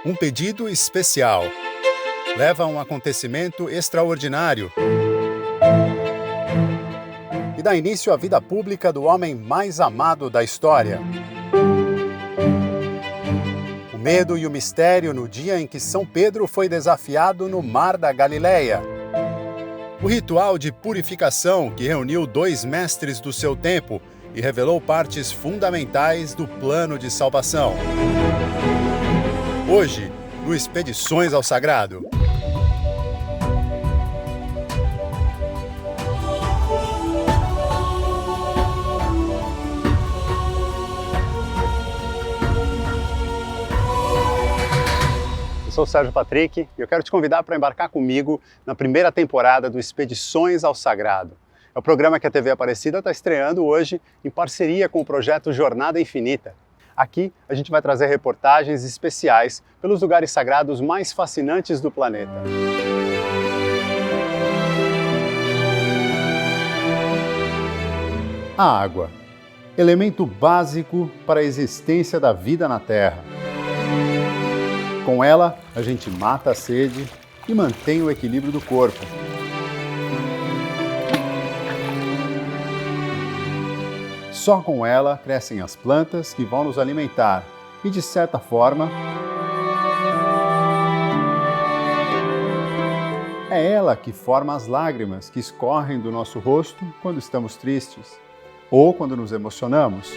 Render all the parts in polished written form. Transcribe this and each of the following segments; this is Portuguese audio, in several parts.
Um pedido especial leva a um acontecimento extraordinário e dá início à vida pública do homem mais amado da história. O medo e o mistério no dia em que São Pedro foi desafiado no Mar da Galileia. O ritual de purificação que reuniu dois mestres do seu tempo e revelou partes fundamentais do plano de salvação. Hoje, no Expedições ao Sagrado. Eu sou o Sérgio Patrick e eu quero te convidar para embarcar comigo na primeira temporada do Expedições ao Sagrado. É o programa que a TV Aparecida está estreando hoje em parceria com o projeto Jornada Infinita. Aqui a gente vai trazer reportagens especiais pelos lugares sagrados mais fascinantes do planeta. A água, elemento básico para a existência da vida na Terra. Com ela, a gente mata a sede e mantém o equilíbrio do corpo. Só com ela crescem as plantas que vão nos alimentar e, de certa forma, é ela que forma as lágrimas que escorrem do nosso rosto quando estamos tristes ou quando nos emocionamos.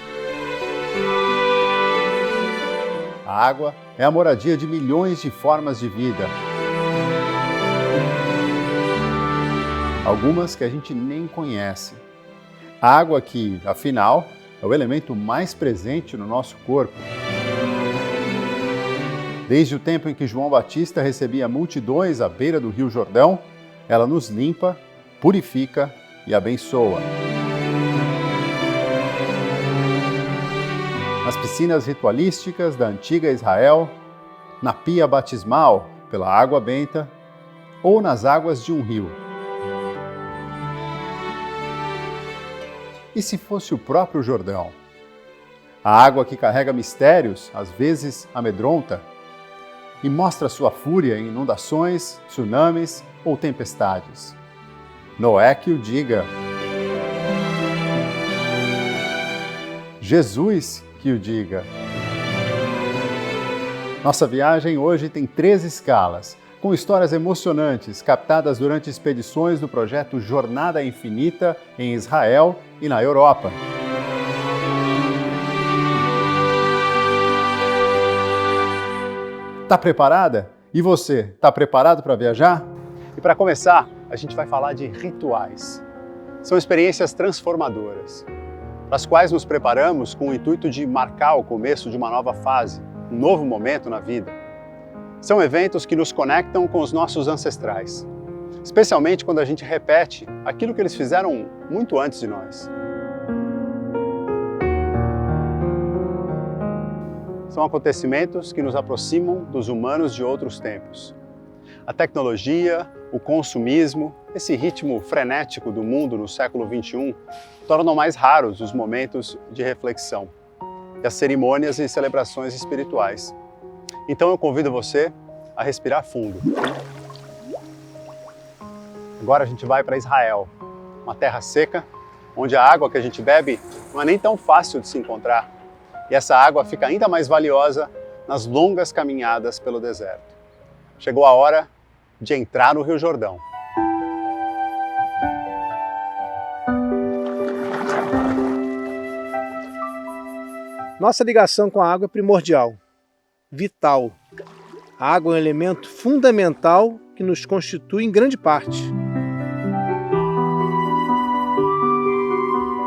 A água é a moradia de milhões de formas de vida. Algumas que a gente nem conhece. A água que, afinal, é o elemento mais presente no nosso corpo. Desde o tempo em que João Batista recebia multidões à beira do Rio Jordão, ela nos limpa, purifica e abençoa. Nas piscinas ritualísticas da antiga Israel, na pia batismal pela água benta ou nas águas de um rio. E se fosse o próprio Jordão? A água que carrega mistérios, às vezes amedronta, e mostra sua fúria em inundações, tsunamis ou tempestades. Noé que o diga. Jesus que o diga. Nossa viagem hoje tem 3 escalas, com histórias emocionantes captadas durante expedições do projeto Jornada Infinita em Israel e na Europa. Tá preparada? E você, tá preparado para viajar? E para começar, a gente vai falar de rituais. São experiências transformadoras, para as quais nos preparamos com o intuito de marcar o começo de uma nova fase, um novo momento na vida. São eventos que nos conectam com os nossos ancestrais, especialmente quando a gente repete aquilo que eles fizeram muito antes de nós. São acontecimentos que nos aproximam dos humanos de outros tempos. A tecnologia, o consumismo, esse ritmo frenético do mundo no século XXI tornam mais raros os momentos de reflexão e as cerimônias e celebrações espirituais. Então eu convido você a respirar fundo. Agora a gente vai para Israel, uma terra seca, onde a água que a gente bebe não é nem tão fácil de se encontrar. E essa água fica ainda mais valiosa nas longas caminhadas pelo deserto. Chegou a hora de entrar no Rio Jordão. Nossa ligação com a água é primordial, vital. A água é um elemento fundamental que nos constitui em grande parte.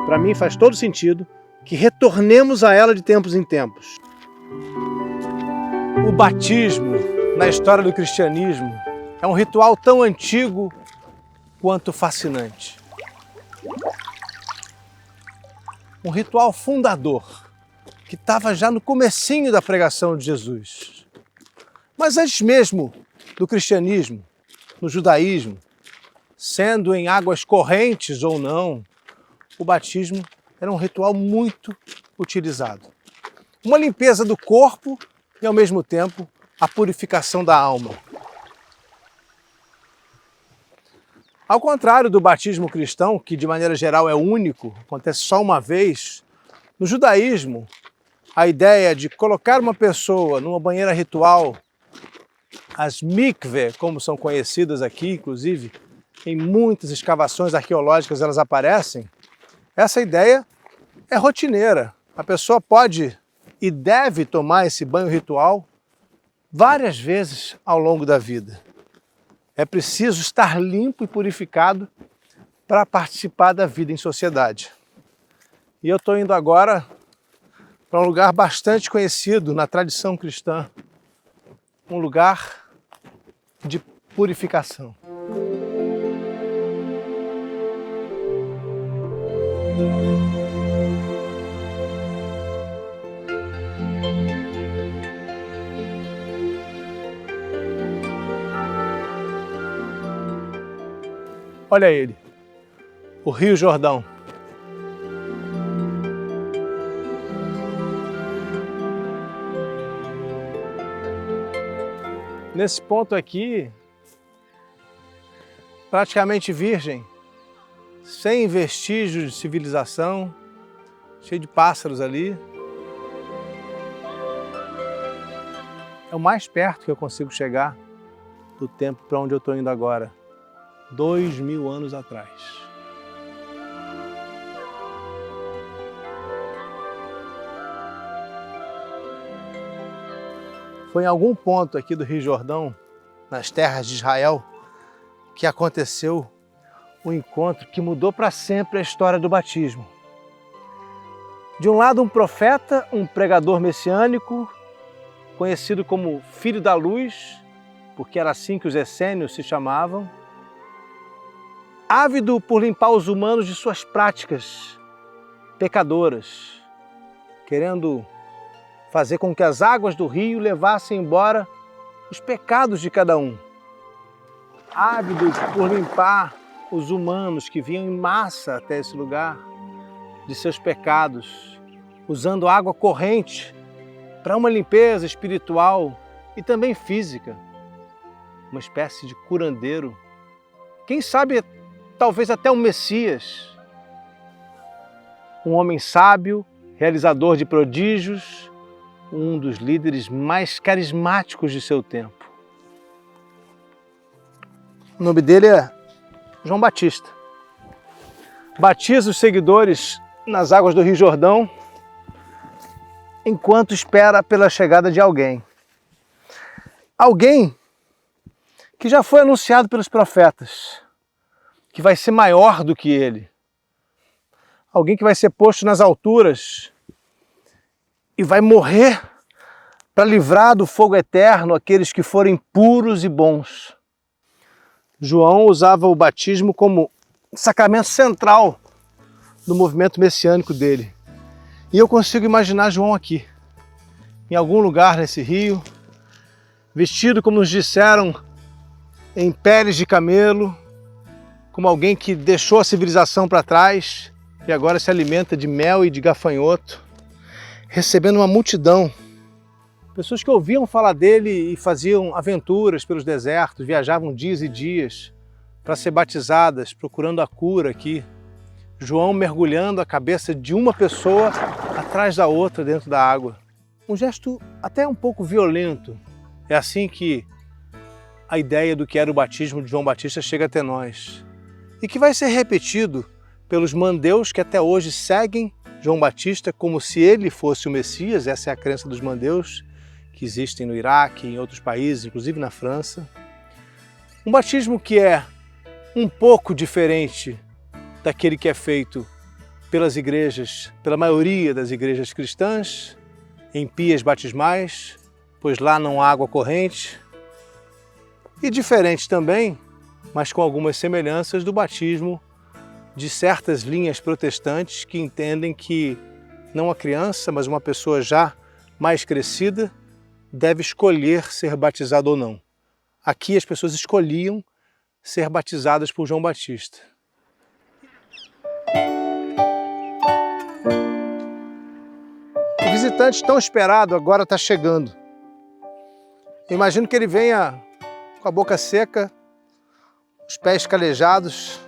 Para mim faz todo sentido que retornemos a ela de tempos em tempos. O batismo, na história do cristianismo, é um ritual tão antigo quanto fascinante. Um ritual fundador, que estava já no comecinho da pregação de Jesus. Mas antes mesmo do cristianismo, no judaísmo, sendo em águas correntes ou não, o batismo era um ritual muito utilizado. Uma limpeza do corpo e, ao mesmo tempo, a purificação da alma. Ao contrário do batismo cristão, que de maneira geral é único, acontece só uma vez, no judaísmo, a ideia de colocar uma pessoa numa banheira ritual, as mikve, como são conhecidas aqui, inclusive, em muitas escavações arqueológicas elas aparecem, essa ideia é rotineira. A pessoa pode e deve tomar esse banho ritual várias vezes ao longo da vida. É preciso estar limpo e purificado para participar da vida em sociedade. E eu estou indo agora para um lugar bastante conhecido na tradição cristã, um lugar de purificação. Olha ele, o Rio Jordão. Nesse ponto aqui, praticamente virgem, sem vestígios de civilização, cheio de pássaros ali. É o mais perto que eu consigo chegar do tempo para onde eu estou indo agora. 2000 anos atrás. Foi em algum ponto aqui do Rio Jordão, nas terras de Israel, que aconteceu um encontro que mudou para sempre a história do batismo. De um lado, um profeta, um pregador messiânico, conhecido como Filho da Luz, porque era assim que os essênios se chamavam, ávido por limpar os humanos de suas práticas pecadoras, querendo fazer com que as águas do rio levassem embora os pecados de cada um. Ávido por limpar os humanos que vinham em massa até esse lugar de seus pecados, usando água corrente para uma limpeza espiritual e também física, uma espécie de curandeiro. Quem sabe, talvez até um Messias, um homem sábio, realizador de prodígios, um dos líderes mais carismáticos de seu tempo. O nome dele é João Batista. Batiza os seguidores nas águas do Rio Jordão, enquanto espera pela chegada de alguém. Alguém que já foi anunciado pelos profetas, que vai ser maior do que ele. Alguém que vai ser posto nas alturas e vai morrer para livrar do fogo eterno aqueles que forem puros e bons. João usava o batismo como sacramento central do movimento messiânico dele. E eu consigo imaginar João aqui, em algum lugar nesse rio, vestido, como nos disseram, em peles de camelo, como alguém que deixou a civilização para trás e agora se alimenta de mel e de gafanhoto, recebendo uma multidão. Pessoas que ouviam falar dele e faziam aventuras pelos desertos, viajavam dias e dias para ser batizadas, procurando a cura aqui. João mergulhando a cabeça de uma pessoa atrás da outra dentro da água. Um gesto até um pouco violento. É assim que a ideia do que era o batismo de João Batista chega até nós. E que vai ser repetido pelos mandeus que até hoje seguem João Batista como se ele fosse o Messias. Essa é a crença dos mandeus, que existem no Iraque e em outros países, inclusive na França. Um batismo que é um pouco diferente daquele que é feito pelas igrejas, pela maioria das igrejas cristãs, em pias batismais, pois lá não há água corrente. E diferente também, mas com algumas semelhanças, do batismo de certas linhas protestantes que entendem que não a criança, mas uma pessoa já mais crescida, deve escolher ser batizado ou não. Aqui as pessoas escolhiam ser batizadas por João Batista. O visitante tão esperado agora está chegando. Eu imagino que ele venha com a boca seca, os pés calejados,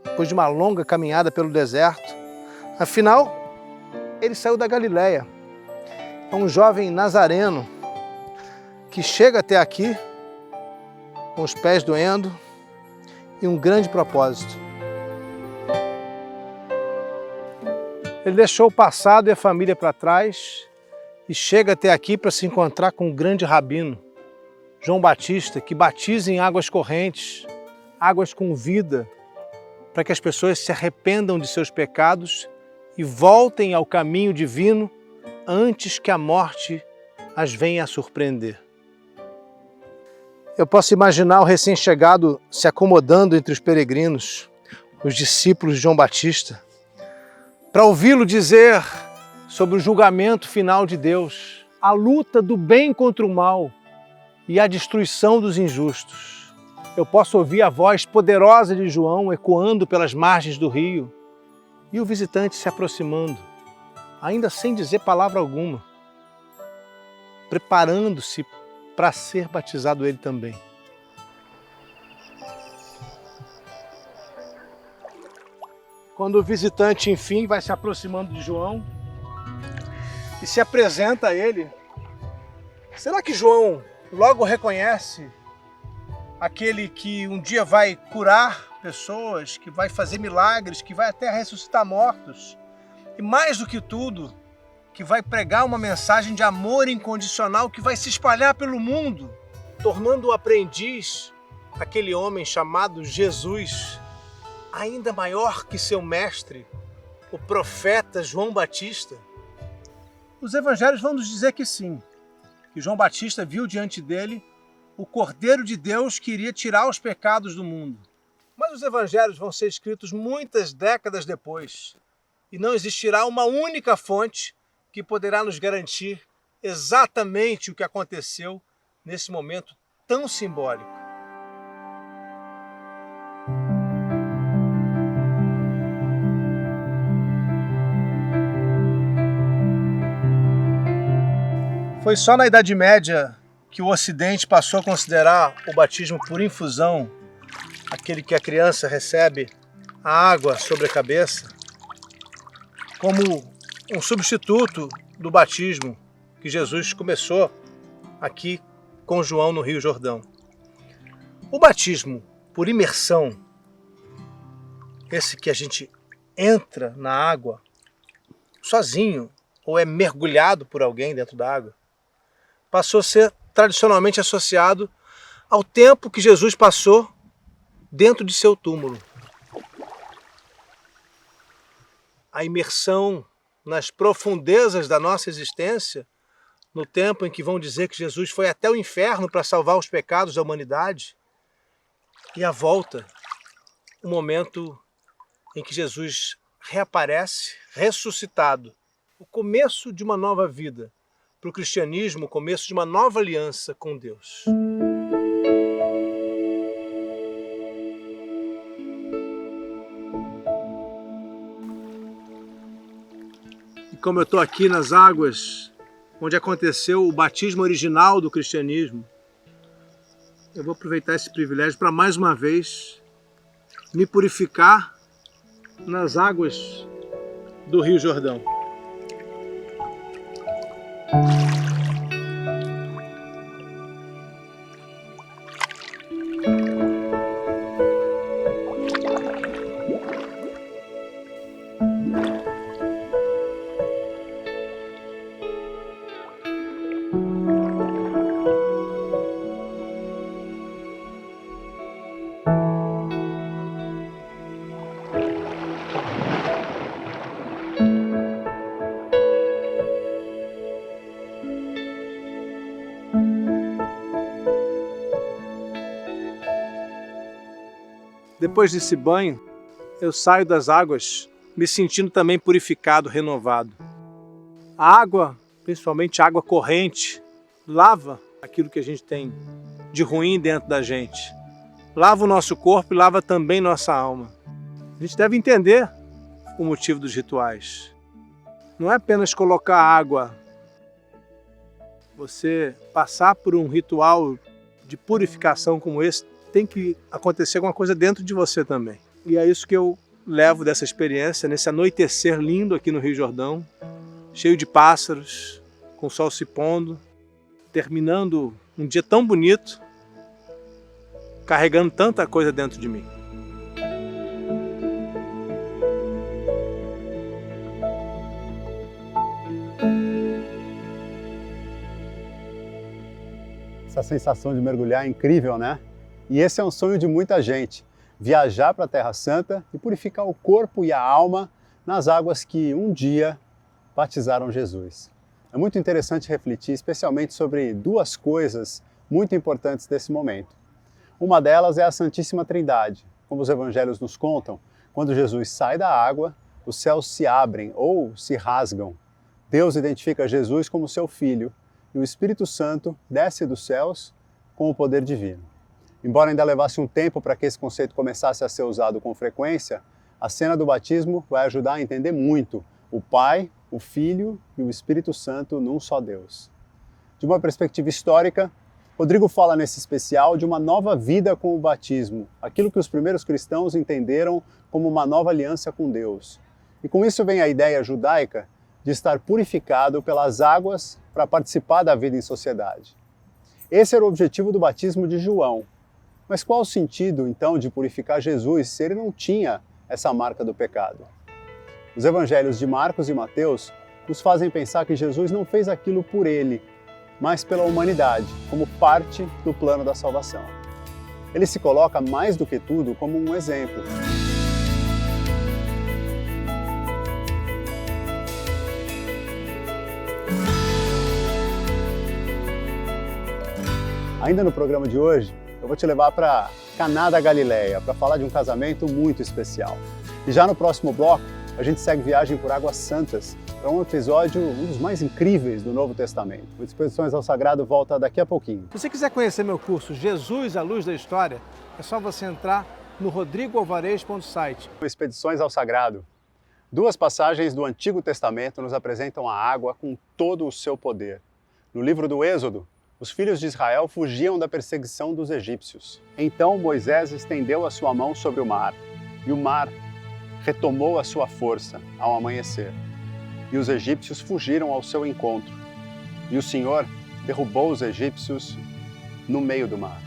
depois de uma longa caminhada pelo deserto. Afinal, ele saiu da Galileia. É um jovem nazareno que chega até aqui com os pés doendo e um grande propósito. Ele deixou o passado e a família para trás e chega até aqui para se encontrar com um grande rabino, João Batista, que batiza em águas correntes, águas com vida, para que as pessoas se arrependam de seus pecados e voltem ao caminho divino antes que a morte as venha a surpreender. Eu posso imaginar o recém-chegado se acomodando entre os peregrinos, os discípulos de João Batista, para ouvi-lo dizer sobre o julgamento final de Deus, a luta do bem contra o mal e a destruição dos injustos. Eu posso ouvir a voz poderosa de João ecoando pelas margens do rio e o visitante se aproximando, ainda sem dizer palavra alguma, preparando-se para ser batizado ele também. Quando o visitante, enfim, vai se aproximando de João e se apresenta a ele, será que João logo reconhece aquele que um dia vai curar pessoas, que vai fazer milagres, que vai até ressuscitar mortos e, mais do que tudo, que vai pregar uma mensagem de amor incondicional que vai se espalhar pelo mundo, tornando o aprendiz aquele homem chamado Jesus, ainda maior que seu mestre, o profeta João Batista? Os evangelhos vão nos dizer que sim, que João Batista viu diante dele o Cordeiro de Deus que iria tirar os pecados do mundo. Mas os evangelhos vão ser escritos muitas décadas depois, e não existirá uma única fonte que poderá nos garantir exatamente o que aconteceu nesse momento tão simbólico. Foi só na Idade Média que o Ocidente passou a considerar o batismo por infusão, aquele que a criança recebe a água sobre a cabeça, como um substituto do batismo que Jesus começou aqui com João no Rio Jordão. O batismo por imersão, esse que a gente entra na água sozinho ou é mergulhado por alguém dentro da água, passou a ser tradicionalmente associado ao tempo que Jesus passou dentro de seu túmulo. A imersão nas profundezas da nossa existência, no tempo em que vão dizer que Jesus foi até o inferno para salvar os pecados da humanidade, e a volta, o momento em que Jesus reaparece, ressuscitado, o começo de uma nova vida, para o cristianismo, o começo de uma nova aliança com Deus. E como eu estou aqui nas águas onde aconteceu o batismo original do cristianismo, eu vou aproveitar esse privilégio para mais uma vez me purificar nas águas do Rio Jordão. Depois desse banho, eu saio das águas me sentindo também purificado, renovado. A água, principalmente a água corrente, lava aquilo que a gente tem de ruim dentro da gente. Lava o nosso corpo e lava também nossa alma. A gente deve entender o motivo dos rituais. Não é apenas colocar água você passar por um ritual de purificação como esse, tem que acontecer alguma coisa dentro de você também. E é isso que eu levo dessa experiência, nesse anoitecer lindo aqui no Rio Jordão, cheio de pássaros, com o sol se pondo, terminando um dia tão bonito, carregando tanta coisa dentro de mim. Essa sensação de mergulhar é incrível, né? E esse é um sonho de muita gente, viajar para a Terra Santa e purificar o corpo e a alma nas águas que um dia batizaram Jesus. É muito interessante refletir especialmente sobre duas coisas muito importantes desse momento. Uma delas é a Santíssima Trindade. Como os evangelhos nos contam, quando Jesus sai da água, os céus se abrem ou se rasgam. Deus identifica Jesus como seu Filho e o Espírito Santo desce dos céus com o poder divino. Embora ainda levasse um tempo para que esse conceito começasse a ser usado com frequência, a cena do batismo vai ajudar a entender muito o Pai, o Filho e o Espírito Santo num só Deus. De uma perspectiva histórica, Rodrigo fala nesse especial de uma nova vida com o batismo, aquilo que os primeiros cristãos entenderam como uma nova aliança com Deus. E com isso vem a ideia judaica de estar purificado pelas águas para participar da vida em sociedade. Esse era o objetivo do batismo de João. Mas qual o sentido, então, de purificar Jesus se ele não tinha essa marca do pecado? Os evangelhos de Marcos e Mateus nos fazem pensar que Jesus não fez aquilo por ele, mas pela humanidade, como parte do plano da salvação. Ele se coloca, mais do que tudo, como um exemplo. Ainda no programa de hoje, eu vou te levar para Caná da Galileia, para falar de um casamento muito especial. E já no próximo bloco, a gente segue viagem por Águas Santas, para um episódio, um dos mais incríveis do Novo Testamento. O Expedições ao Sagrado volta daqui a pouquinho. Se você quiser conhecer meu curso Jesus, a Luz da História, é só você entrar no rodrigoalvarez.site. Expedições ao Sagrado. Duas passagens do Antigo Testamento nos apresentam a água com todo o seu poder. No livro do Êxodo, os filhos de Israel fugiam da perseguição dos egípcios. Então Moisés estendeu a sua mão sobre o mar, e o mar retomou a sua força ao amanhecer. E os egípcios fugiram ao seu encontro. E o Senhor derrubou os egípcios no meio do mar.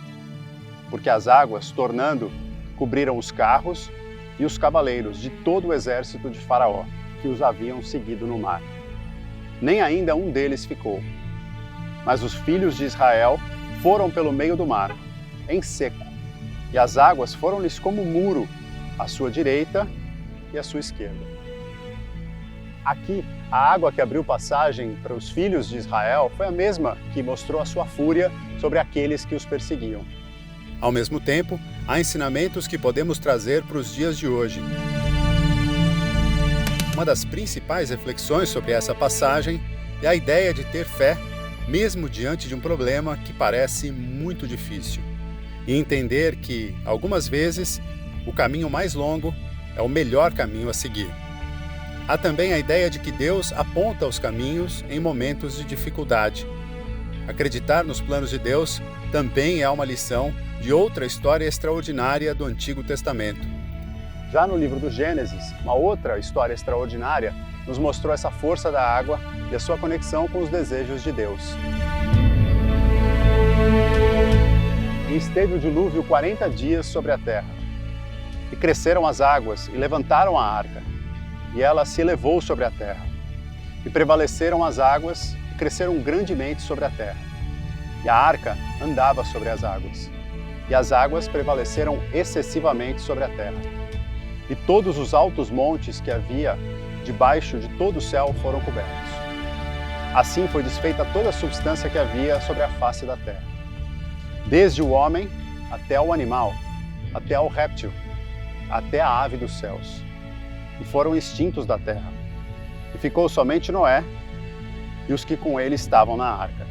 Porque as águas, tornando, cobriram os carros e os cavaleiros de todo o exército de Faraó, que os haviam seguido no mar. Nem ainda um deles ficou. Mas os filhos de Israel foram pelo meio do mar, em seco, e as águas foram-lhes como muro, à sua direita e à sua esquerda. Aqui, a água que abriu passagem para os filhos de Israel foi a mesma que mostrou a sua fúria sobre aqueles que os perseguiam. Ao mesmo tempo, há ensinamentos que podemos trazer para os dias de hoje. Uma das principais reflexões sobre essa passagem é a ideia de ter fé mesmo diante de um problema que parece muito difícil, e entender que, algumas vezes, o caminho mais longo é o melhor caminho a seguir. Há também a ideia de que Deus aponta os caminhos em momentos de dificuldade. Acreditar nos planos de Deus também é uma lição de outra história extraordinária do Antigo Testamento. Já no livro do Gênesis, uma outra história extraordinária nos mostrou essa força da água e a sua conexão com os desejos de Deus. E esteve o dilúvio 40 dias sobre a terra. E cresceram as águas e levantaram a arca, e ela se elevou sobre a terra. E prevaleceram as águas e cresceram grandemente sobre a terra. E a arca andava sobre as águas. E as águas prevaleceram excessivamente sobre a terra. E todos os altos montes que havia debaixo de todo o céu foram cobertos. Assim foi desfeita toda a substância que havia sobre a face da terra, desde o homem até o animal, até ao réptil, até a ave dos céus, e foram extintos da terra. E ficou somente Noé e os que com ele estavam na arca.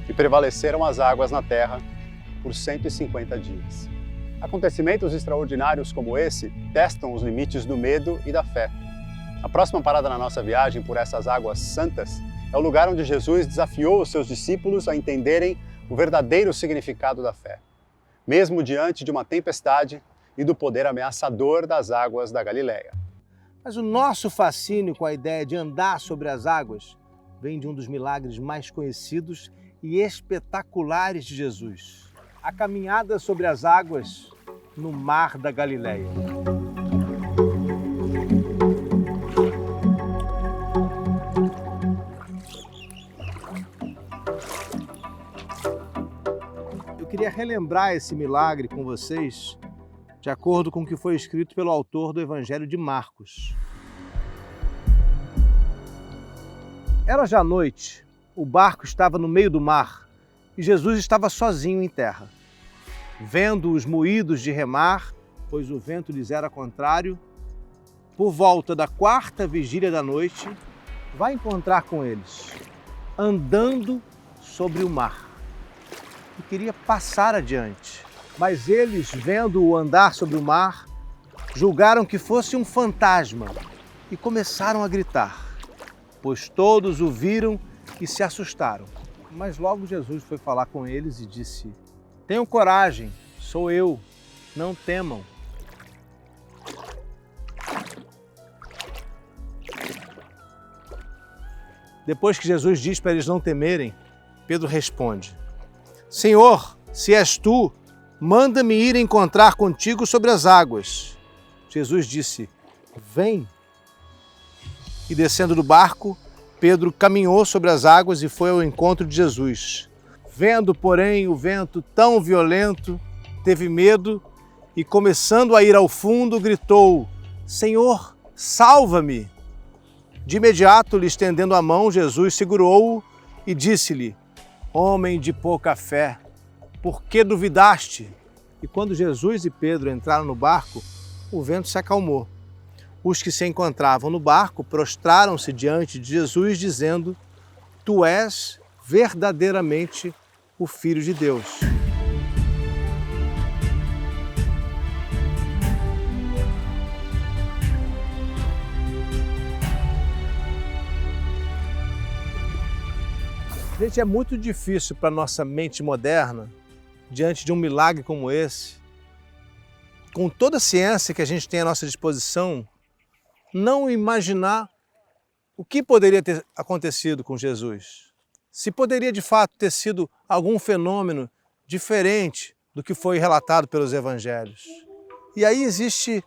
E prevaleceram as águas na terra por 150 dias. Acontecimentos extraordinários como esse testam os limites do medo e da fé. A próxima parada na nossa viagem por essas águas santas É o lugar onde Jesus desafiou os seus discípulos a entenderem o verdadeiro significado da fé, mesmo diante de uma tempestade e do poder ameaçador das águas da Galileia. Mas o nosso fascínio com a ideia de andar sobre as águas vem de um dos milagres mais conhecidos e espetaculares de Jesus: a caminhada sobre as águas no Mar da Galileia. Eu queria relembrar esse milagre com vocês, de acordo com o que foi escrito pelo autor do Evangelho de Marcos. Era já noite, o barco estava no meio do mar e Jesus estava sozinho em terra. Vendo os moídos de remar, pois o vento lhes era contrário, por volta da 4ª vigília da noite, vai encontrar com eles, andando sobre o mar. E queria passar adiante. Mas eles, vendo-o andar sobre o mar, julgaram que fosse um fantasma e começaram a gritar, pois todos o viram e se assustaram. Mas logo Jesus foi falar com eles e disse: tenham coragem, sou eu, não temam. Depois que Jesus diz para eles não temerem, Pedro responde: Senhor, se és tu, manda-me ir encontrar contigo sobre as águas. Jesus disse: vem. E descendo do barco, Pedro caminhou sobre as águas e foi ao encontro de Jesus. Vendo, porém, o vento tão violento, teve medo e, começando a ir ao fundo, gritou: Senhor, salva-me! De imediato, lhe estendendo a mão, Jesus segurou-o e disse-lhe: Homem de pouca fé, por que duvidaste? E quando Jesus e Pedro entraram no barco, o vento se acalmou. Os que se encontravam no barco prostraram-se diante de Jesus, dizendo: Tu és verdadeiramente o Filho de Deus. Gente, é muito difícil para a nossa mente moderna, diante de um milagre como esse, com toda a ciência que a gente tem à nossa disposição, não imaginar o que poderia ter acontecido com Jesus. Se poderia de fato ter sido algum fenômeno diferente do que foi relatado pelos evangelhos. E aí existe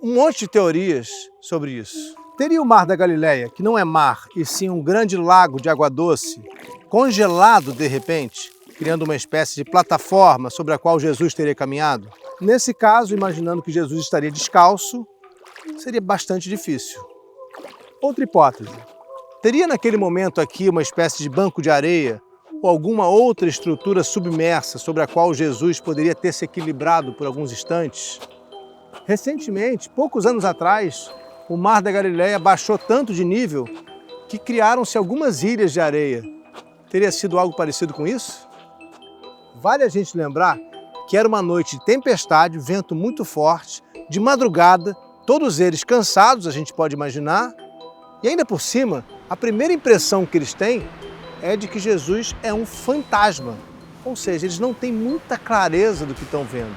um monte de teorias sobre isso. Teria o Mar da Galileia, que não é mar, e sim um grande lago de água doce, congelado de repente, criando uma espécie de plataforma sobre a qual Jesus teria caminhado? Nesse caso, imaginando que Jesus estaria descalço, seria bastante difícil. Outra hipótese. Teria naquele momento aqui uma espécie de banco de areia ou alguma outra estrutura submersa sobre a qual Jesus poderia ter se equilibrado por alguns instantes? Recentemente, poucos anos atrás, o Mar da Galileia baixou tanto de nível que criaram-se algumas ilhas de areia. Teria sido algo parecido com isso? Vale a gente lembrar que era uma noite de tempestade, vento muito forte, de madrugada, todos eles cansados, a gente pode imaginar, e ainda por cima, a primeira impressão que eles têm é de que Jesus é um fantasma, ou seja, eles não têm muita clareza do que estão vendo.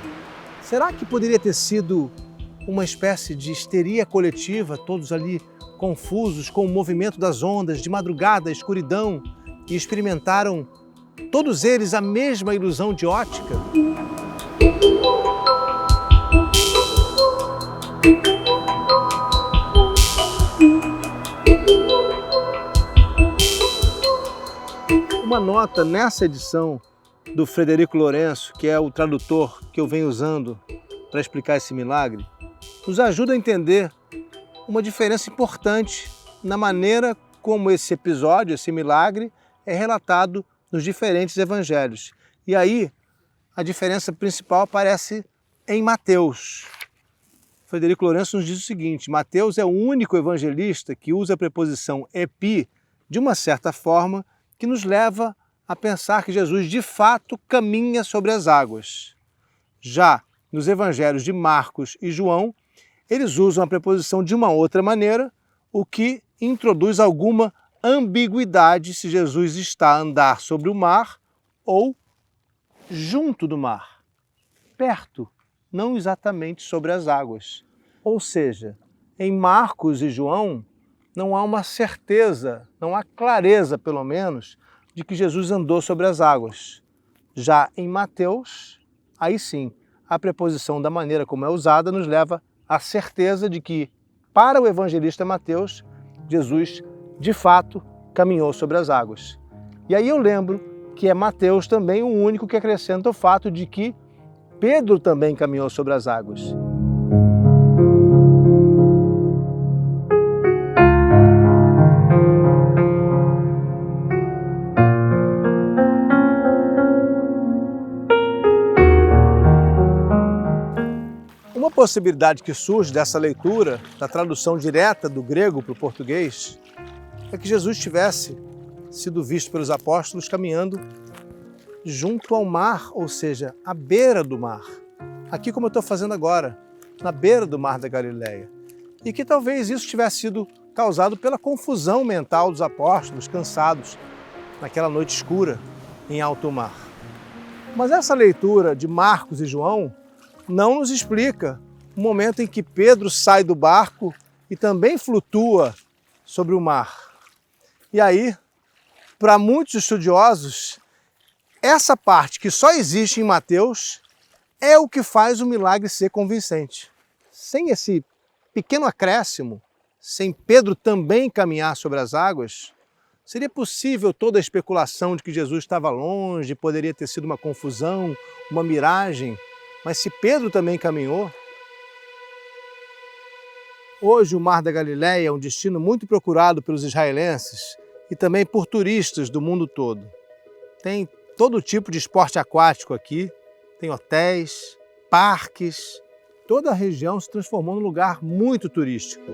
Será que poderia ter sido uma espécie de histeria coletiva, todos ali confusos com o movimento das ondas, de madrugada, escuridão, e experimentaram todos eles a mesma ilusão de ótica? Uma nota nessa edição do Frederico Lourenço, que é o tradutor que eu venho usando para explicar esse milagre, nos ajuda a entender uma diferença importante na maneira como esse episódio, esse milagre, é relatado nos diferentes evangelhos. E aí, a diferença principal aparece em Mateus. Frederico Lourenço nos diz o seguinte: Mateus é o único evangelista que usa a preposição epi de uma certa forma que nos leva a pensar que Jesus de fato caminha sobre as águas. Já nos evangelhos de Marcos e João, eles usam a preposição de uma outra maneira, o que introduz alguma ambiguidade se Jesus está a andar sobre o mar ou junto do mar, perto, não exatamente sobre as águas. Ou seja, em Marcos e João não há uma certeza, não há clareza, pelo menos, de que Jesus andou sobre as águas. Já em Mateus, aí sim, a preposição da maneira como é usada nos leva à certeza de que, para o evangelista Mateus, Jesus, de fato, caminhou sobre as águas. E aí eu lembro que é Mateus também o único que acrescenta o fato de que Pedro também caminhou sobre as águas. Uma possibilidade que surge dessa leitura, da tradução direta do grego para o português, é que Jesus tivesse sido visto pelos apóstolos caminhando junto ao mar, ou seja, à beira do mar. Aqui como eu estou fazendo agora, na beira do mar da Galileia. E que talvez isso tivesse sido causado pela confusão mental dos apóstolos, cansados, naquela noite escura em alto mar. Mas essa leitura de Marcos e João não nos explica o momento em que Pedro sai do barco e também flutua sobre o mar. E aí, para muitos estudiosos, essa parte que só existe em Mateus é o que faz o milagre ser convincente. Sem esse pequeno acréscimo, sem Pedro também caminhar sobre as águas, seria possível toda a especulação de que Jesus estava longe, poderia ter sido uma confusão, uma miragem. Mas se Pedro também caminhou, hoje o Mar da Galileia é um destino muito procurado pelos israelenses e também por turistas do mundo todo. Tem todo tipo de esporte aquático aqui, tem hotéis, parques, toda a região se transformou num lugar muito turístico.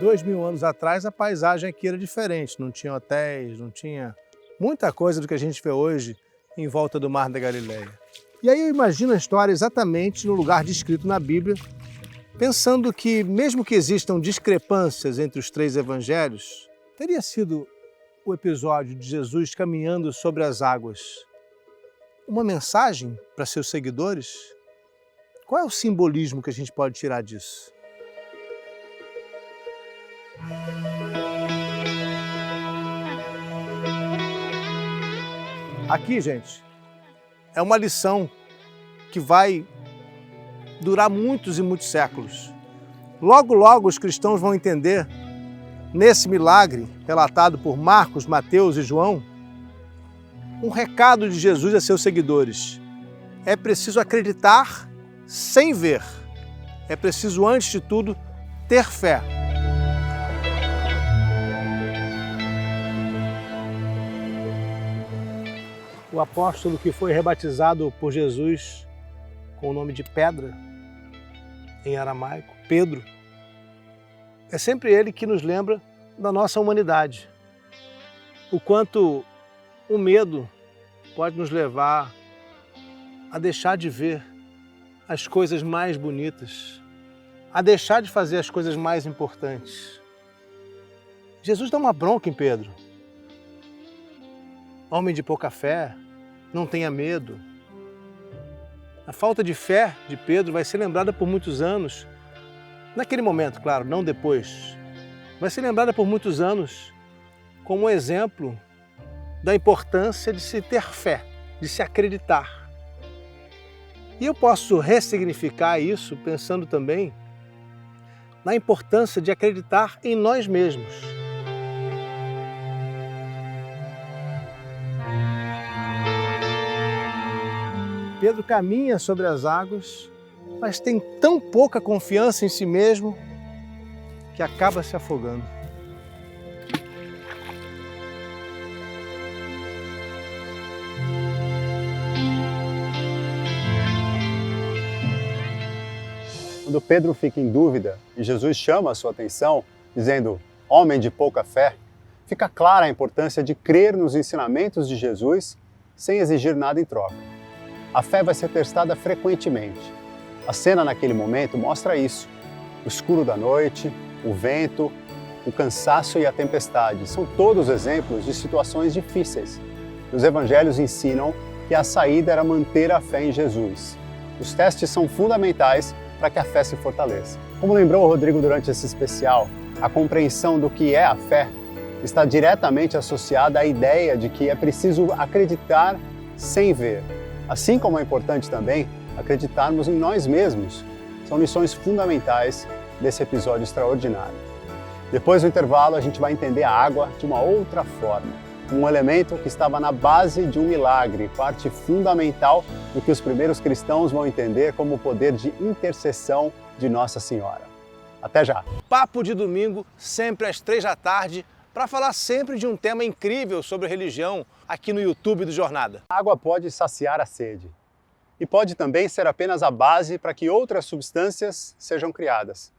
Dois mil anos atrás a paisagem aqui era diferente, não tinha hotéis, não tinha muita coisa do que a gente vê hoje em volta do Mar da Galileia. E aí eu imagino a história exatamente no lugar descrito na Bíblia, pensando que, mesmo que existam discrepâncias entre os três evangelhos, teria sido o episódio de Jesus caminhando sobre as águas uma mensagem para seus seguidores? Qual é o simbolismo que a gente pode tirar disso? Aqui, gente, é uma lição que vai durar muitos e muitos séculos. Logo, logo os cristãos vão entender, nesse milagre relatado por Marcos, Mateus e João, um recado de Jesus a seus seguidores. É preciso acreditar sem ver. É preciso, antes de tudo, ter fé. O apóstolo que foi rebatizado por Jesus com o nome de Pedra, em aramaico, Pedro, é sempre ele que nos lembra da nossa humanidade. O quanto o medo pode nos levar a deixar de ver as coisas mais bonitas, a deixar de fazer as coisas mais importantes. Jesus dá uma bronca em Pedro. Homem de pouca fé, não tenha medo. A falta de fé de Pedro vai ser lembrada por muitos anos, naquele momento, claro, não depois, vai ser lembrada por muitos anos como um exemplo da importância de se ter fé, de se acreditar. E eu posso ressignificar isso pensando também na importância de acreditar em nós mesmos. Pedro caminha sobre as águas, mas tem tão pouca confiança em si mesmo que acaba se afogando. Quando Pedro fica em dúvida e Jesus chama a sua atenção, dizendo, homem de pouca fé, fica clara a importância de crer nos ensinamentos de Jesus sem exigir nada em troca. A fé vai ser testada frequentemente. A cena naquele momento mostra isso. O escuro da noite, o vento, o cansaço e a tempestade são todos exemplos de situações difíceis. Os evangelhos ensinam que a saída era manter a fé em Jesus. Os testes são fundamentais para que a fé se fortaleça. Como lembrou o Rodrigo durante esse especial, a compreensão do que é a fé está diretamente associada à ideia de que é preciso acreditar sem ver. Assim como é importante também acreditarmos em nós mesmos. São lições fundamentais desse episódio extraordinário. Depois do intervalo, a gente vai entender a água de uma outra forma. Um elemento que estava na base de um milagre, parte fundamental do que os primeiros cristãos vão entender como o poder de intercessão de Nossa Senhora. Até já! Papo de domingo, sempre às 3 da tarde, para falar sempre de um tema incrível sobre religião aqui no YouTube do Jornada. A água pode saciar a sede e pode também ser apenas a base para que outras substâncias sejam criadas.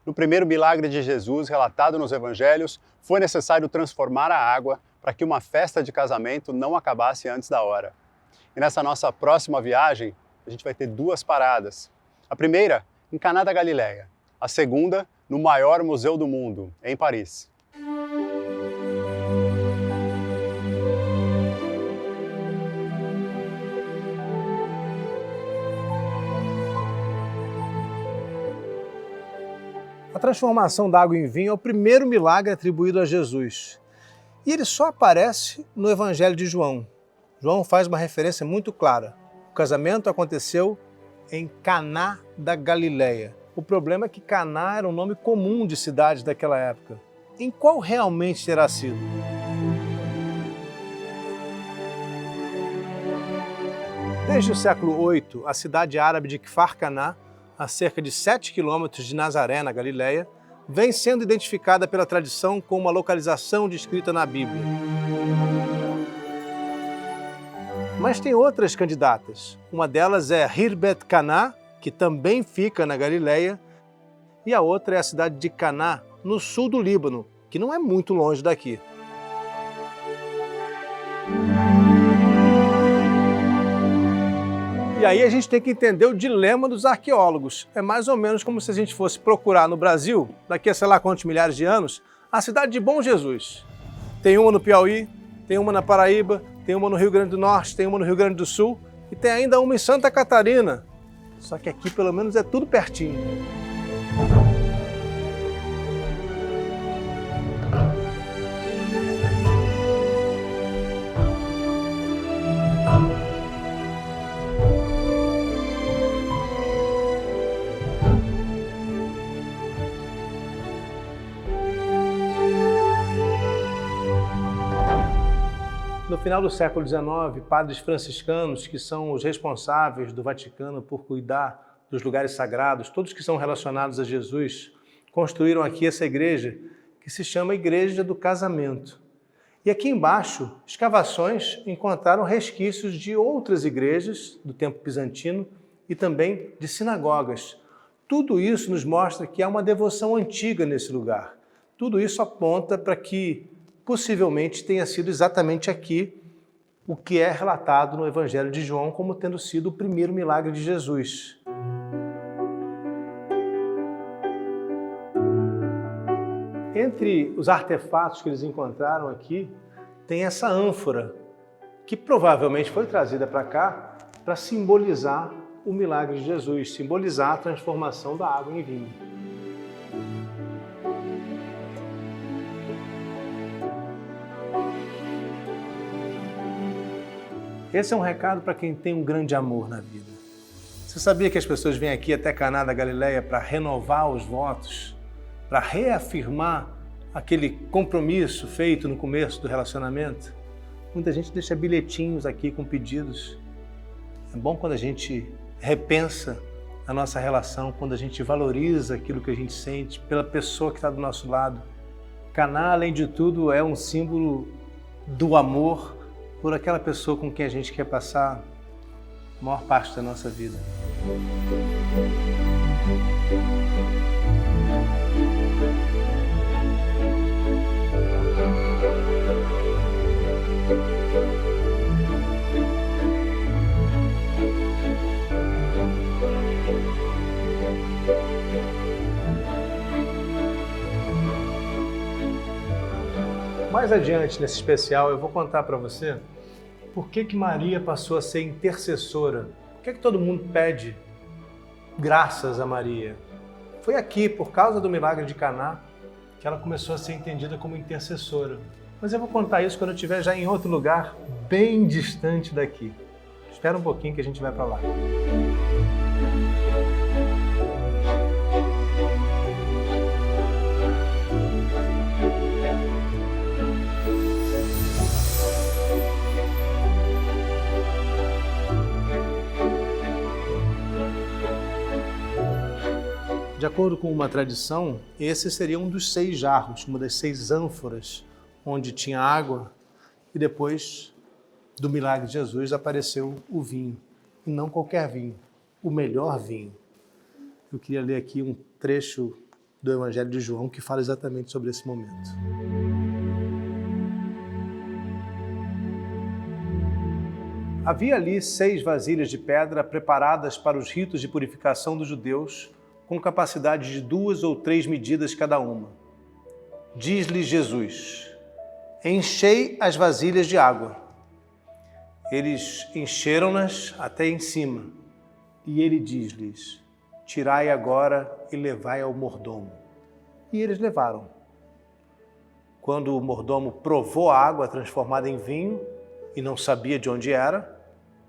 No primeiro milagre de Jesus, relatado nos evangelhos, foi necessário transformar a água para que uma festa de casamento não acabasse antes da hora. E nessa nossa próxima viagem, a gente vai ter 2 paradas. A primeira, em Caná da Galileia. A segunda, no maior museu do mundo, em Paris. A transformação da água em vinho é o primeiro milagre atribuído a Jesus. E ele só aparece no Evangelho de João. João faz uma referência muito clara. O casamento aconteceu em Caná da Galileia. O problema é que Caná era um nome comum de cidades daquela época. Em qual realmente terá sido? Desde o século VIII, a cidade árabe de Kfar Caná, a cerca de 7 quilômetros de Nazaré, na Galileia, vem sendo identificada pela tradição como uma localização descrita na Bíblia. Mas tem outras candidatas. Uma delas é Hirbet Caná, que também fica na Galileia, e a outra é a cidade de Caná, no sul do Líbano, que não é muito longe daqui. E aí a gente tem que entender o dilema dos arqueólogos. É mais ou menos como se a gente fosse procurar no Brasil, daqui a sei lá quantos milhares de anos, a cidade de Bom Jesus. Tem uma no Piauí, tem uma na Paraíba, tem uma no Rio Grande do Norte, tem uma no Rio Grande do Sul e tem ainda uma em Santa Catarina. Só que aqui pelo menos é tudo pertinho. No final do século XIX, padres franciscanos, que são os responsáveis do Vaticano por cuidar dos lugares sagrados, todos que são relacionados a Jesus, construíram aqui essa igreja que se chama Igreja do Casamento. E aqui embaixo, escavações encontraram resquícios de outras igrejas do tempo bizantino e também de sinagogas. Tudo isso nos mostra que há uma devoção antiga nesse lugar. Tudo isso aponta para que possivelmente tenha sido exatamente aqui o que é relatado no Evangelho de João como tendo sido o primeiro milagre de Jesus. Entre os artefatos que eles encontraram aqui, tem essa ânfora, que provavelmente foi trazida para cá para simbolizar o milagre de Jesus, simbolizar a transformação da água em vinho. Esse é um recado para quem tem um grande amor na vida. Você sabia que as pessoas vêm aqui até Caná da Galileia para renovar os votos, para reafirmar aquele compromisso feito no começo do relacionamento? Muita gente deixa bilhetinhos aqui com pedidos. É bom quando a gente repensa a nossa relação, quando a gente valoriza aquilo que a gente sente pela pessoa que está do nosso lado. Caná, além de tudo, é um símbolo do amor por aquela pessoa com quem a gente quer passar a maior parte da nossa vida. Mais adiante nesse especial eu vou contar para você por que Maria passou a ser intercessora. Por que todo mundo pede graças a Maria? Foi aqui, por causa do milagre de Caná, que ela começou a ser entendida como intercessora. Mas eu vou contar isso quando eu estiver já em outro lugar, bem distante daqui. Espera um pouquinho que a gente vai para lá. De acordo com uma tradição, esse seria um dos 6 jarros, uma das 6 ânforas, onde tinha água, e depois do milagre de Jesus apareceu o vinho, e não qualquer vinho, o melhor vinho. Eu queria ler aqui um trecho do Evangelho de João que fala exatamente sobre esse momento. Havia ali 6 vasilhas de pedra preparadas para os ritos de purificação dos judeus, com capacidade de 2 ou 3 medidas cada uma. Diz-lhe Jesus: enchei as vasilhas de água. Eles encheram-nas até em cima. E ele diz-lhes: tirai agora e levai ao mordomo. E eles levaram. Quando o mordomo provou a água transformada em vinho, e não sabia de onde era,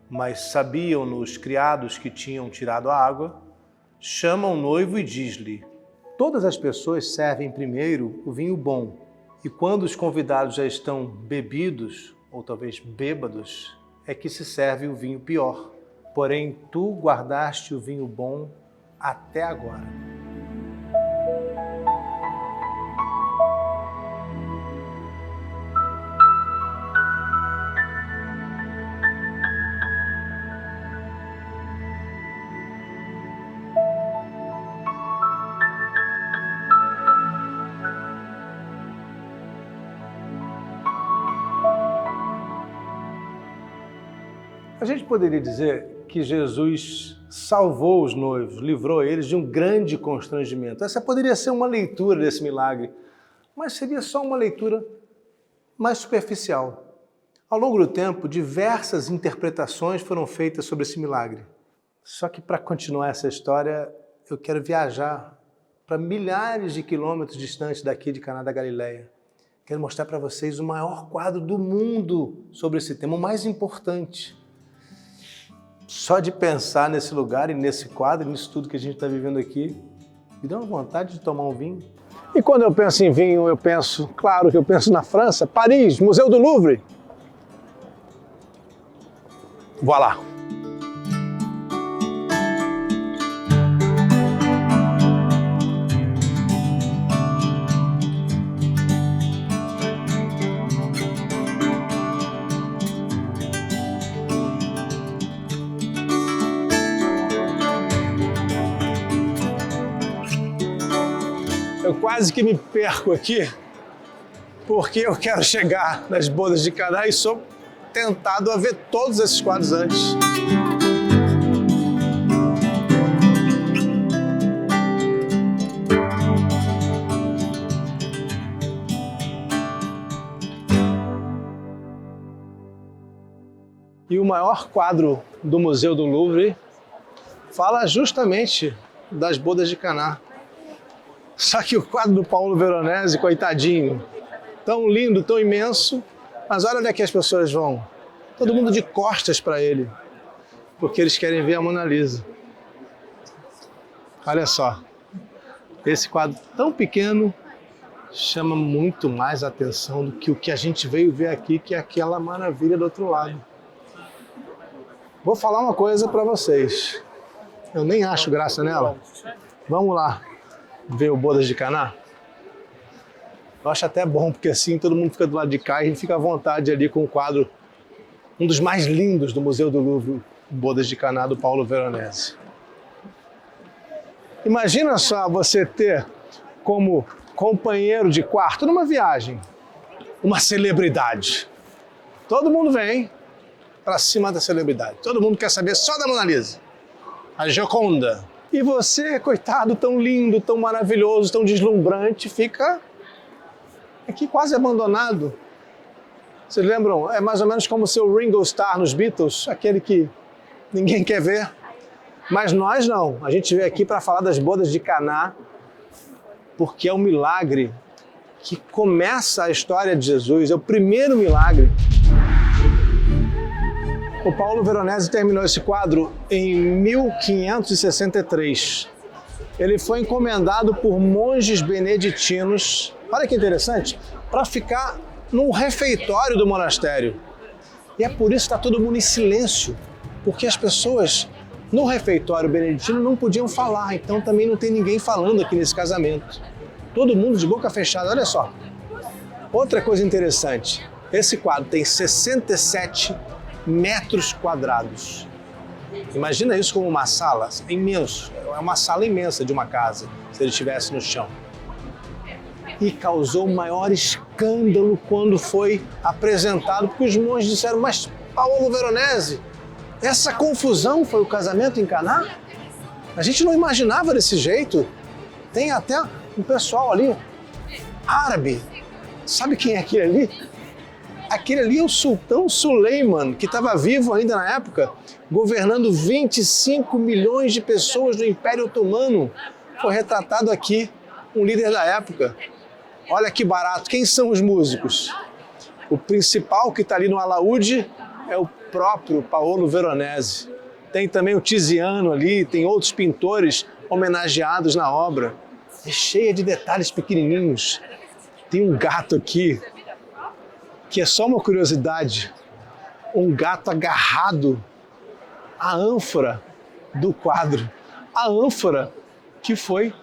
mas sabiam os criados que tinham tirado a água, chama o noivo e diz-lhe: todas as pessoas servem primeiro o vinho bom, e quando os convidados já estão bebidos, ou talvez bêbados, é que se serve o vinho pior. Porém, tu guardaste o vinho bom até agora. A gente poderia dizer que Jesus salvou os noivos, livrou eles de um grande constrangimento. Essa poderia ser uma leitura desse milagre, mas seria só uma leitura mais superficial. Ao longo do tempo, diversas interpretações foram feitas sobre esse milagre. Só que para continuar essa história, eu quero viajar para milhares de quilômetros distantes daqui de Caná da Galileia. Quero mostrar para vocês o maior quadro do mundo sobre esse tema, o mais importante. Só de pensar nesse lugar e nesse quadro, nisso tudo que a gente está vivendo aqui, me dá uma vontade de tomar um vinho. E quando eu penso em vinho, eu penso, claro que eu penso na França, Paris, Museu do Louvre. Voilà! Eu quase que me perco aqui, porque eu quero chegar nas bodas de Caná e sou tentado a ver todos esses quadros antes. E o maior quadro do Museu do Louvre fala justamente das bodas de Caná. Só que o quadro do Paulo Veronese, coitadinho, tão lindo, tão imenso, mas olha onde é que as pessoas vão. Todo mundo de costas para ele, porque eles querem ver a Mona Lisa. Olha só, esse quadro tão pequeno chama muito mais atenção do que o que a gente veio ver aqui, que é aquela maravilha do outro lado. Vou falar uma coisa para vocês, eu nem acho graça nela. Vamos lá ver o Bodas de Caná? Eu acho até bom, porque assim todo mundo fica do lado de cá e a gente fica à vontade ali com o quadro, um dos mais lindos do Museu do Louvre, Bodas de Caná, do Paulo Veronese. Imagina só você ter como companheiro de quarto numa viagem uma celebridade. Todo mundo vem para cima da celebridade. Todo mundo quer saber só da Mona Lisa, a Gioconda. E você, coitado, tão lindo, tão maravilhoso, tão deslumbrante, fica aqui quase abandonado. Vocês lembram? É mais ou menos como o seu Ringo Starr nos Beatles, aquele que ninguém quer ver. Mas nós não. A gente veio aqui para falar das bodas de Caná, porque é um milagre que começa a história de Jesus, é o primeiro milagre. O Paulo Veronese terminou esse quadro em 1563. Ele foi encomendado por monges beneditinos, olha que interessante, para ficar num refeitório do monastério. E é por isso que está todo mundo em silêncio, porque as pessoas no refeitório beneditino não podiam falar, então também não tem ninguém falando aqui nesse casamento. Todo mundo de boca fechada, olha só. Outra coisa interessante, esse quadro tem 67 metros quadrados. Imagina isso como uma sala, é imenso, é uma sala imensa de uma casa, se ele estivesse no chão. E causou o maior escândalo quando foi apresentado, porque os monges disseram, mas Paulo Veronese, essa confusão foi o casamento em Caná? A gente não imaginava desse jeito. Tem até um pessoal ali, árabe. Sabe quem é aquele ali? Aquele ali é o sultão Suleiman, que estava vivo ainda na época, governando 25 milhões de pessoas do Império Otomano. Foi retratado aqui um líder da época. Olha que barato. Quem são os músicos? O principal que está ali no alaúde é o próprio Paulo Veronese. Tem também o Tiziano ali, tem outros pintores homenageados na obra. É cheia de detalhes pequenininhos. Tem um gato aqui, que é só uma curiosidade. Um gato agarrado à ânfora do quadro. A ânfora que foi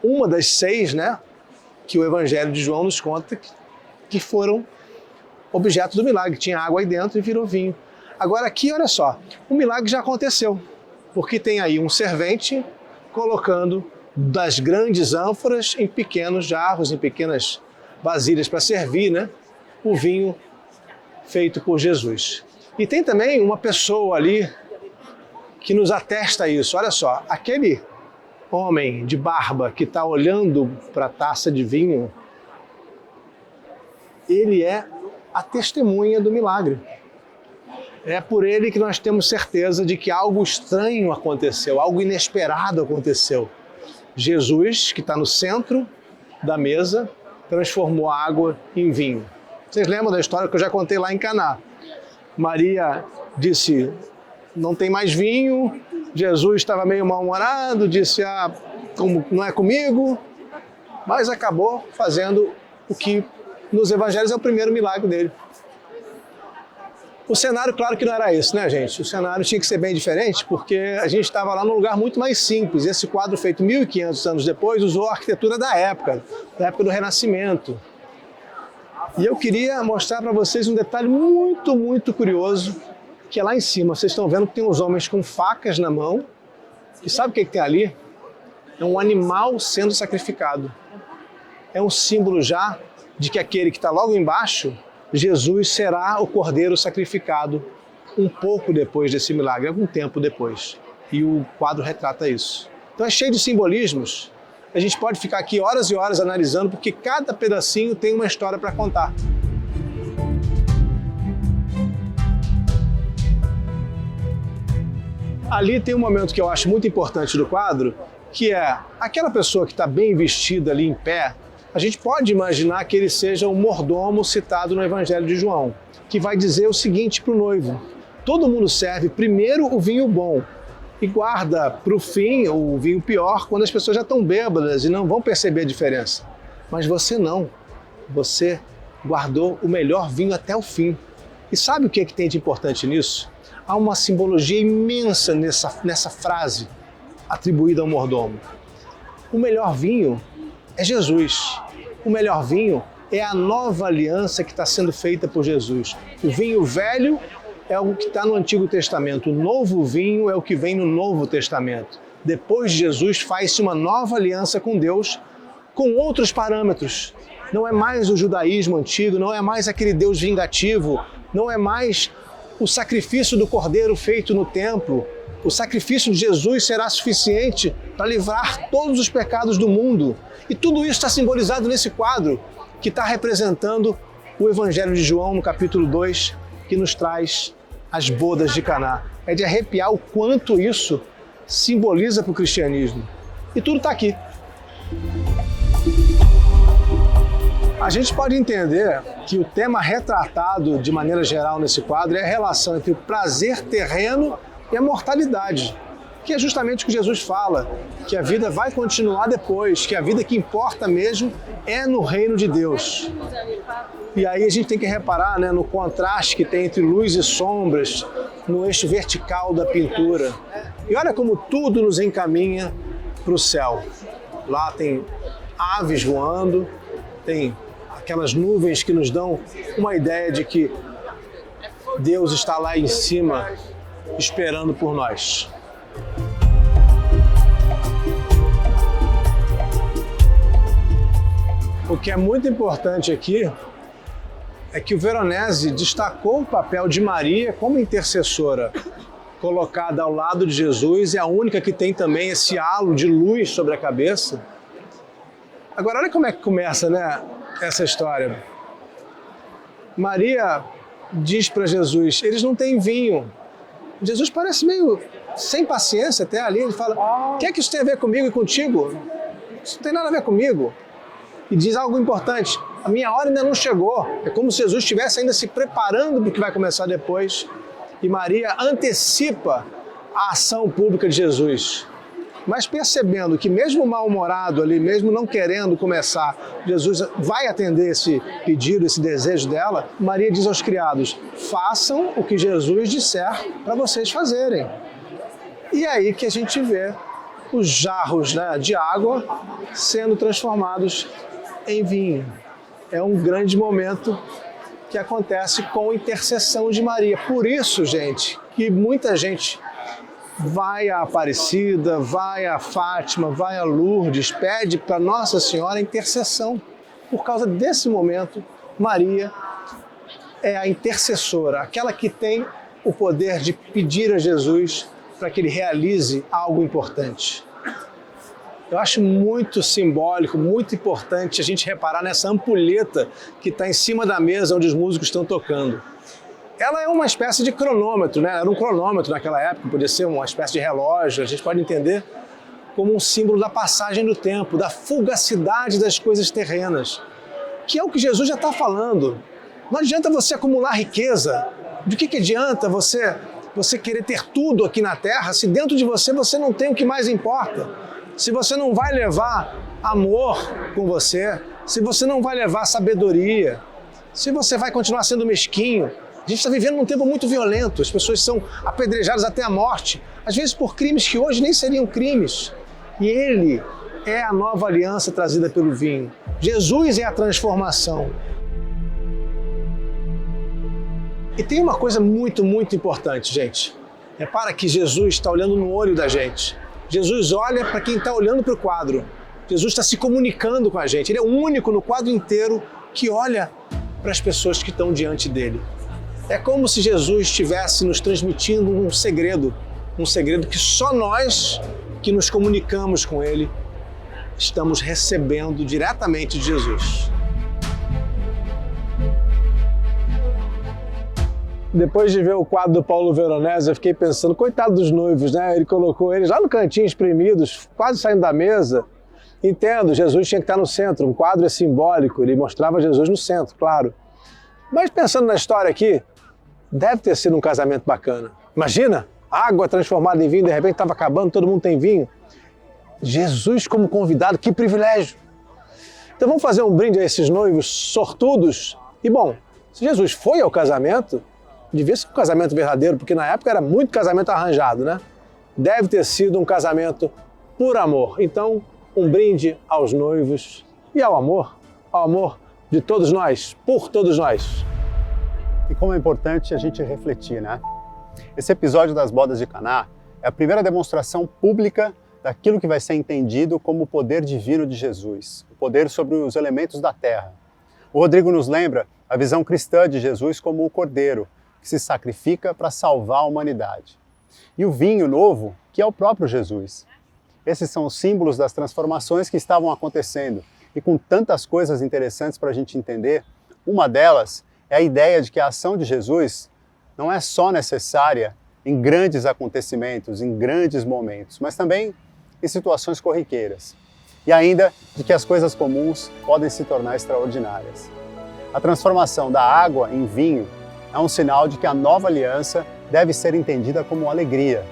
uma das 6, né, que o Evangelho de João nos conta que foram objeto do milagre. Tinha água aí dentro e virou vinho. Agora aqui, olha só, o milagre já aconteceu, porque tem aí um servente colocando das grandes ânforas em pequenos jarros, em pequenas vasilhas para servir, né, o vinho feito por Jesus. E tem também uma pessoa ali que nos atesta isso. Olha só, aquele homem de barba que está olhando para a taça de vinho, ele é a testemunha do milagre. É por ele que nós temos certeza de que algo estranho aconteceu, algo inesperado aconteceu. Jesus, que está no centro da mesa, transformou a água em vinho. Vocês lembram da história que eu já contei lá em Caná? Maria disse, não tem mais vinho. Jesus estava meio mal-humorado, disse, como não é comigo, mas acabou fazendo o que nos evangelhos é o primeiro milagre dele. O cenário, claro que não era esse, né, gente? O cenário tinha que ser bem diferente, porque a gente estava lá num lugar muito mais simples. Esse quadro, feito 1.500 anos depois, usou a arquitetura da época do Renascimento. E eu queria mostrar para vocês um detalhe muito, muito curioso, que é lá em cima. Vocês estão vendo que tem uns homens com facas na mão. E sabe o que tem ali? É um animal sendo sacrificado. É um símbolo já de que aquele que está logo embaixo, Jesus, será o cordeiro sacrificado um pouco depois desse milagre, algum tempo depois. E o quadro retrata isso. Então é cheio de simbolismos. A gente pode ficar aqui horas e horas analisando, porque cada pedacinho tem uma história para contar. Ali tem um momento que eu acho muito importante do quadro, que é aquela pessoa que está bem vestida ali em pé. A gente pode imaginar que ele seja o mordomo citado no Evangelho de João, que vai dizer o seguinte para o noivo: todo mundo serve primeiro o vinho bom e guarda para o fim o vinho pior quando as pessoas já estão bêbadas e não vão perceber a diferença. Mas você não. Você guardou o melhor vinho até o fim. E sabe o que tem de importante nisso? Há uma simbologia imensa nessa frase atribuída ao mordomo. O melhor vinho é Jesus. O melhor vinho é a nova aliança que está sendo feita por Jesus. O vinho velho é o que está no Antigo Testamento. O novo vinho é o que vem no Novo Testamento. Depois de Jesus, faz-se uma nova aliança com Deus, com outros parâmetros. Não é mais o judaísmo antigo, não é mais aquele Deus vingativo, não é mais o sacrifício do cordeiro feito no templo. O sacrifício de Jesus será suficiente para livrar todos os pecados do mundo. E tudo isso está simbolizado nesse quadro. que está representando o Evangelho de João, no capítulo 2, que nos traz as bodas de Caná. É de arrepiar o quanto isso simboliza para o cristianismo. E tudo está aqui. A gente pode entender que o tema retratado de maneira geral nesse quadro é a relação entre o prazer terreno e a mortalidade, que é justamente o que Jesus fala, que a vida vai continuar depois, que a vida que importa mesmo é no reino de Deus. E aí a gente tem que reparar, né, no contraste que tem entre luz e sombras, no eixo vertical da pintura. E olha como tudo nos encaminha para o céu. Lá tem aves voando, tem aquelas nuvens que nos dão uma ideia de que Deus está lá em cima esperando por nós. O que é muito importante aqui é que o Veronese destacou o papel de Maria como intercessora, colocada ao lado de Jesus, é a única que tem também esse halo de luz sobre a cabeça. Agora, olha como é que começa, né, essa história. Maria diz para Jesus, eles não têm vinho. Jesus parece meio sem paciência até ali, ele fala, o que é que isso tem a ver comigo e contigo? Isso não tem nada a ver comigo. E diz algo importante, a minha hora ainda não chegou. É como se Jesus estivesse ainda se preparando para o que vai começar depois. E Maria antecipa a ação pública de Jesus. Mas percebendo que mesmo mal-humorado ali, mesmo não querendo começar, Jesus vai atender esse pedido, esse desejo dela, Maria diz aos criados, façam o que Jesus disser para vocês fazerem. E aí que a gente vê os jarros, né, de água sendo transformados em vinho. É um grande momento que acontece com a intercessão de Maria. Por isso, gente, que muita gente vai a Aparecida, vai a Fátima, vai a Lourdes, pede para Nossa Senhora a intercessão. Por causa desse momento, Maria é a intercessora, aquela que tem o poder de pedir a Jesus para que ele realize algo importante. Eu acho muito simbólico, muito importante a gente reparar nessa ampulheta que está em cima da mesa onde os músicos estão tocando. Ela é uma espécie de cronômetro, né? Era um cronômetro naquela época, podia ser uma espécie de relógio, a gente pode entender como um símbolo da passagem do tempo, da fugacidade das coisas terrenas, que é o que Jesus já está falando. Não adianta você acumular riqueza, de que adianta você querer ter tudo aqui na Terra se dentro de você não tem o que mais importa, se você não vai levar amor com você, se você não vai levar sabedoria, se você vai continuar sendo mesquinho. A gente está vivendo num tempo muito violento, as pessoas são apedrejadas até a morte, às vezes por crimes que hoje nem seriam crimes. E Ele é a nova aliança trazida pelo vinho. Jesus é a transformação. E tem uma coisa muito, muito importante, gente. Repara que Jesus está olhando no olho da gente. Jesus olha para quem está olhando para o quadro. Jesus está se comunicando com a gente. Ele é o único no quadro inteiro que olha para as pessoas que estão diante dele. É como se Jesus estivesse nos transmitindo um segredo que só nós que nos comunicamos com Ele estamos recebendo diretamente de Jesus. Depois de ver o quadro do Paulo Veronese, eu fiquei pensando, coitado dos noivos, né? Ele colocou eles lá no cantinho, espremidos, quase saindo da mesa. Entendo, Jesus tinha que estar no centro, um quadro é simbólico, ele mostrava Jesus no centro, claro. Mas pensando na história aqui, deve ter sido um casamento bacana. Imagina, água transformada em vinho, de repente estava acabando, todo mundo tem vinho. Jesus como convidado, que privilégio. Então vamos fazer um brinde a esses noivos sortudos. E bom, se Jesus foi ao casamento, devia ser um casamento verdadeiro, porque na época era muito casamento arranjado, né? Deve ter sido um casamento por amor. Então, um brinde aos noivos e ao amor de todos nós, por todos nós. E como é importante a gente refletir, né? Esse episódio das bodas de Caná é a primeira demonstração pública daquilo que vai ser entendido como o poder divino de Jesus, o poder sobre os elementos da terra. O Rodrigo nos lembra a visão cristã de Jesus como o Cordeiro, que se sacrifica para salvar a humanidade. E o vinho novo, que é o próprio Jesus. Esses são os símbolos das transformações que estavam acontecendo e com tantas coisas interessantes para a gente entender. Uma delas é a ideia de que a ação de Jesus não é só necessária em grandes acontecimentos, em grandes momentos, mas também em situações corriqueiras. E ainda de que as coisas comuns podem se tornar extraordinárias. A transformação da água em vinho é um sinal de que a nova aliança deve ser entendida como alegria.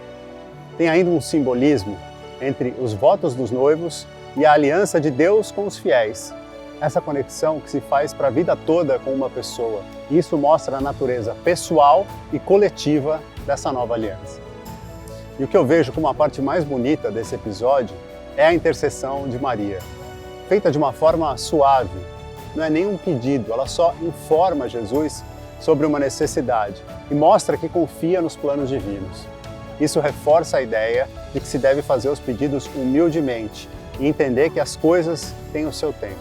Tem ainda um simbolismo entre os votos dos noivos e a aliança de Deus com os fiéis. Essa conexão que se faz para a vida toda com uma pessoa. Isso mostra a natureza pessoal e coletiva dessa nova aliança. E o que eu vejo como a parte mais bonita desse episódio é a intercessão de Maria, feita de uma forma suave. Não é nenhum pedido, ela só informa Jesus sobre uma necessidade e mostra que confia nos planos divinos. Isso reforça a ideia de que se deve fazer os pedidos humildemente e entender que as coisas têm o seu tempo.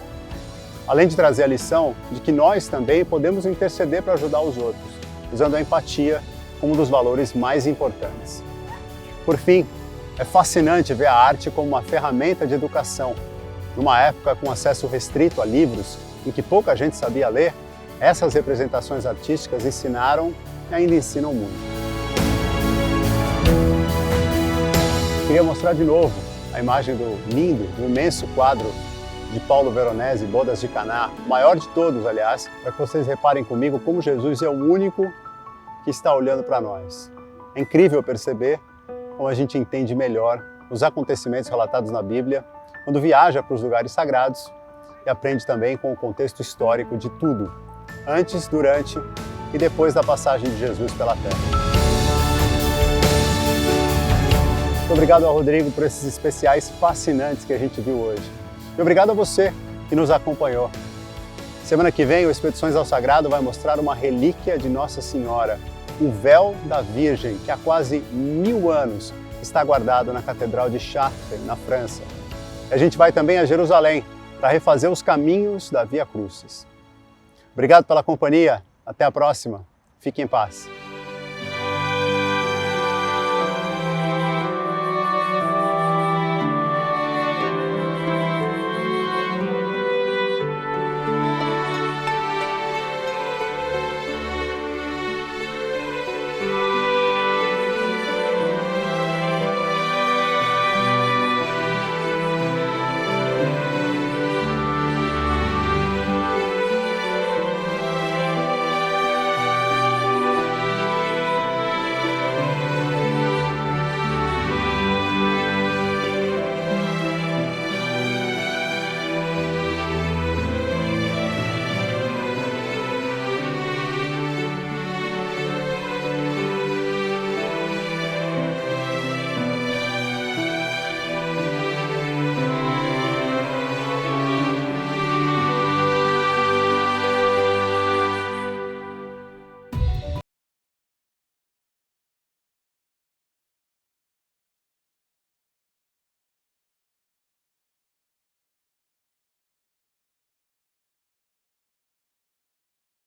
Além de trazer a lição de que nós também podemos interceder para ajudar os outros, usando a empatia como um dos valores mais importantes. Por fim, é fascinante ver a arte como uma ferramenta de educação. Numa época com acesso restrito a livros em que pouca gente sabia ler, essas representações artísticas ensinaram e ainda ensinam muito. Queria mostrar de novo a imagem do lindo, do imenso quadro de Paulo Veronese, Bodas de Caná, o maior de todos, aliás, para que vocês reparem comigo como Jesus é o único que está olhando para nós. É incrível perceber como a gente entende melhor os acontecimentos relatados na Bíblia quando viaja para os lugares sagrados e aprende também com o contexto histórico de tudo, antes, durante e depois da passagem de Jesus pela Terra. Muito obrigado ao Rodrigo por esses especiais fascinantes que a gente viu hoje. E obrigado a você que nos acompanhou. Semana que vem, o Expedições ao Sagrado vai mostrar uma relíquia de Nossa Senhora, o véu da Virgem, que há quase 1000 anos está guardado na Catedral de Chartres, na França. E a gente vai também a Jerusalém para refazer os caminhos da Via Crucis. Obrigado pela companhia, até a próxima. Fique em paz.